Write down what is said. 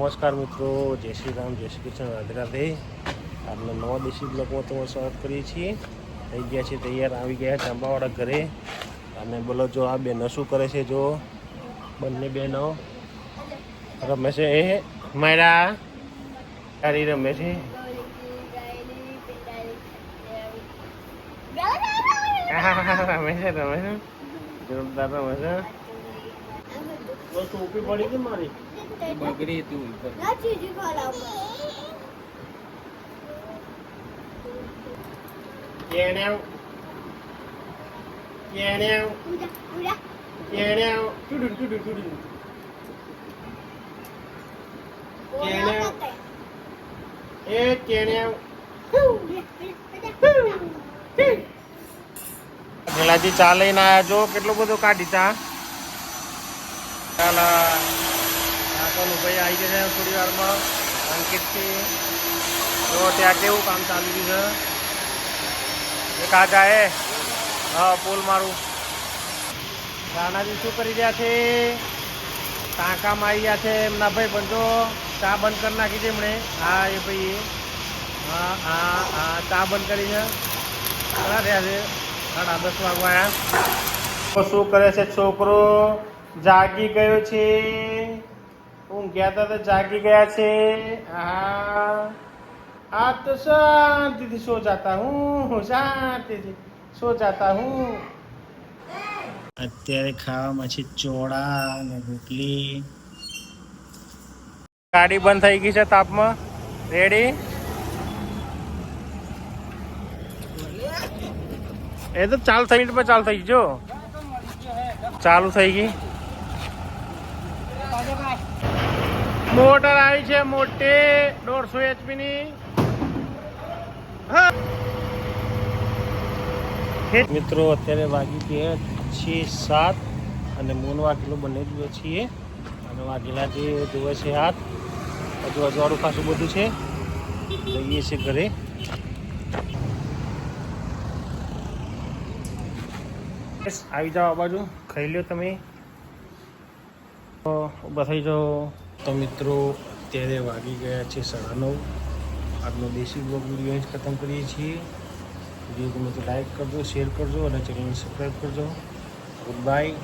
નમસ્કાર મિત્રો, જય શ્રી રામ, જય શ્રી કૃષ્ણ, રાધે રાધે. આપણે નવા દેશી બ્લોકમાં તમારું સ્વાગત કરીએ છીએ. થઈ ગયા છે તૈયાર, આવી ગયા ચાંબાવાળા ઘરે. અને બોલો, જો આ બેનો શું કરે છે? જો બંને બહેનો રમે છે. એ મારા તારી રમે છે. રમે છે જોરદાર રમે છે. ટોપી પડી ગઈ મારી, બગડી તું. ગેલાજી ચા લઈને આવ્યા. જો કેટલું બધું કાઢી ચા. ચાલ ભાઈ આવી ગયા છે થોડી વારમાં. અંકિતથી જો ત્યાં કેવું કામ ચાલી રહ્યું છે. એક આ જાય હા પોલ મારું. રાણાજી શું કરી રહ્યા છે? ટાંકામાં આવી ગયા છે એમના ભાઈ બંધો. ચા બંધ કરી નાખી છે એમણે. હા એ ભાઈ હા હા હા ચા બંધ કરી છે. ઘણા રહ્યા છે 10:30 વાગવા આવ્યા. શું કરે છે છોકરો? જાગી ગયો છે. ઊંઘ્યા હતા તો જાગી ગયા છે. હા आज तो शांति से सो जाता हूँ, शांति से सो जाता हूँ. અત્યારે ખાવામાં છે ચોળા અને રોટલી. ગાડી બંધ થઈ ગઈ છે તાપમાં. રેડી? એ તો ચાલુ થઈ મિનિટ પર ચાલુ થઈ ગઈ. જો ચાલુ થઈ ગઈ. મોટર આવી છે મોટી 150 HP ની. મિત્રો અત્યારે વાગી ગયા 6-7 અને મૂન વાગેલું બંને જ છીએ. અને વાગેલા જે જોવે છે હાથ હજુ અજવાળું ખાસું બધું છે. જઈએ છીએ ઘરે. આવી જાઓ આ બાજુ, ખાઈ લો તમે. ઊભા થઈ જાઓ. તો મિત્રો અત્યારે વાગી ગયા છે 9:30. આજનો દેશી બ્લોગ વિડીયો જ ખતમ કરીએ છીએ. વિડીયો ગમે તો લાઈક કરજો, શેર કરજો અને ચેનલને સબસ્ક્રાઈબ કરજો. Good bye.